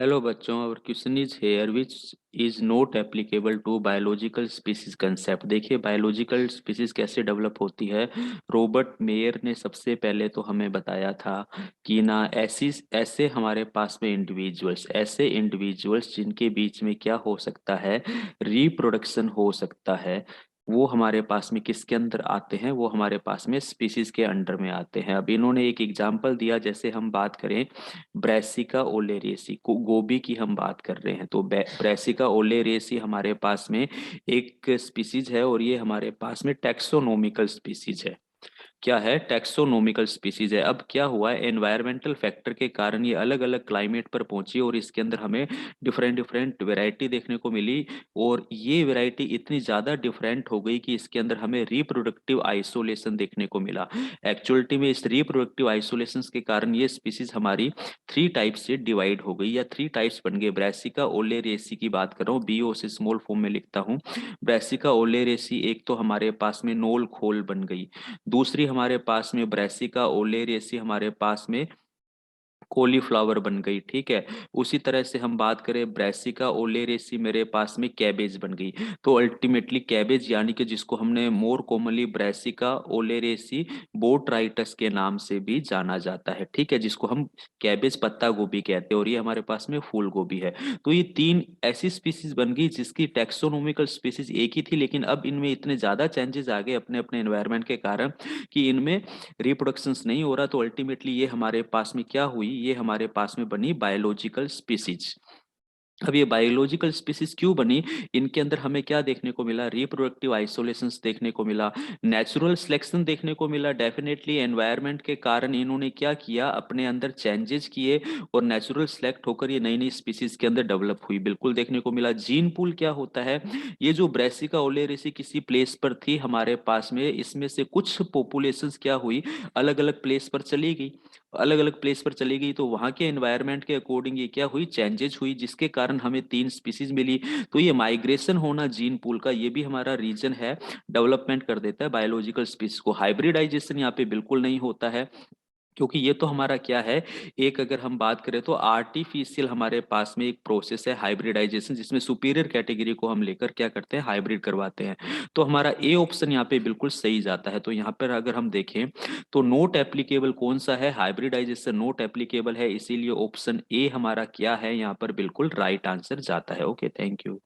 Hello बच्चों, और question is here which is not applicable to biological species concept. देखिए, biological species कैसे develop होती है। रॉबर्ट मेयर ने सबसे पहले तो हमें बताया था कि ना ऐसी ऐसे हमारे पास में इंडिविजुअल्स जिनके बीच में क्या हो सकता है, रिप्रोडक्शन हो सकता है, वो हमारे पास में किसके अंदर आते हैं, वो हमारे पास में स्पीसीज के अंडर में आते हैं। अब इन्होंने एक एग्जांपल दिया, जैसे हम बात करें ब्रेसिका ओलेरियसी को, गोभी की हम बात कर रहे हैं तो ब्रेसिका ओलेरियसी हमारे पास में एक स्पीसीज है, और ये हमारे पास में टैक्सोनोमिकल स्पीसीज है। क्या है? टैक्सोनोमिकल स्पीसीज है। अब क्या हुआ है, एनवायरमेंटल फैक्टर के कारण ये अलग अलग क्लाइमेट पर पहुंची, और इसके अंदर हमें डिफरेंट डिफरेंट वैरायटी देखने को मिली। और ये वैरायटी इतनी ज़्यादा डिफरेंट हो गई कि इसके अंदर हमें रिप्रोडक्टिव आइसोलेशन देखने को मिला। एक्चुअलिटी में इस रिप्रोडक्टिव आइसोलेशन के कारण ये स्पीसीज हमारी थ्री टाइप्स से डिवाइड हो गई, या थ्री टाइप्स बन गए। ब्रेसिका ओलेरियसी की बात कर रहा हूँ, बीओ से स्मॉल फॉर्म में लिखता हूँ। ब्रेसिका ओलेरियसी एक तो हमारे पास में नोल खोल बन गई। दूसरी हमारे पास में ब्रेसिका ओलेरियसी हमारे पास में कॉलीफ्लावर बन गई। ठीक है। उसी तरह से हम बात करें ब्रेसिका ओलेरेसी, मेरे पास में कैबेज बन गई। तो अल्टीमेटली कैबेज, यानी कि जिसको हमने मोर कॉमनली ब्रेसिका ओलेरेसी बोट्राइटस के नाम से भी जाना जाता है, ठीक है, जिसको हम कैबेज पत्ता गोभी कहते हैं, और ये हमारे पास में फूल गोभी है। तो ये तीन ऐसी स्पीसीज बन गई जिसकी टेक्सोनोमिकल स्पीसीज एक ही थी, लेकिन अब इनमें इतने ज्यादा चेंजेस आ गए अपने अपने एनवायरनमेंट के कारण कि इनमें रिप्रोडक्शन नहीं हो रहा। तो अल्टीमेटली ये हमारे पास में क्या हुई, ये हमारे पास में बनी बायोलॉजिकल स्पीसीज। अब ये बायोलॉजिकल स्पीसीज क्यों बनी, इनके अंदर हमें क्या देखने को मिला, रिप्रोडक्टिव आइसोलेशंस देखने को मिला, नेचुरल सिलेक्शन देखने को मिला। डेफिनेटली एनवायरनमेंट के कारण इन्होंने क्या किया, अपने अंदर चेंजेस किए, और नेचुरल सिलेक्ट होकर ये नई नई स्पीसीज के अंदर डेवलप हुई, बिल्कुल देखने को मिला। जीन पूल क्या होता है, ये जो ब्रेसिका ओलेरिसी किसी प्लेस पर थी हमारे पास में, इसमें से कुछ पॉपुलेशंस क्या हुई, अलग अलग प्लेस पर चली गई। अलग अलग प्लेस पर चली गई तो वहां के एनवायरनमेंट के अकॉर्डिंग ये क्या हुई, चेंजेस हुई, जिसके कारण हमें तीन स्पीसीज मिली। तो ये माइग्रेशन होना जीन पूल का, ये भी हमारा रीजन है, डेवलपमेंट कर देता है बायोलॉजिकल स्पीसीज को। हाइब्रिडाइजेशन यहाँ पे बिल्कुल नहीं होता है, क्योंकि ये तो हमारा क्या है, एक अगर हम बात करें तो आर्टिफिशियल हमारे पास में एक प्रोसेस है हाइब्रिडाइजेशन, जिसमें सुपीरियर कैटेगरी को हम लेकर क्या करते हैं, हाइब्रिड करवाते हैं। तो हमारा ए ऑप्शन यहाँ पे बिल्कुल सही जाता है। तो यहाँ पर अगर हम देखें तो नोट एप्लीकेबल कौन सा है, हाइब्रिडाइजेशन नोट एप्लीकेबल है, इसीलिए ऑप्शन ए हमारा क्या है यहाँ पर बिल्कुल राइट आंसर जाता है। Okay, thank you.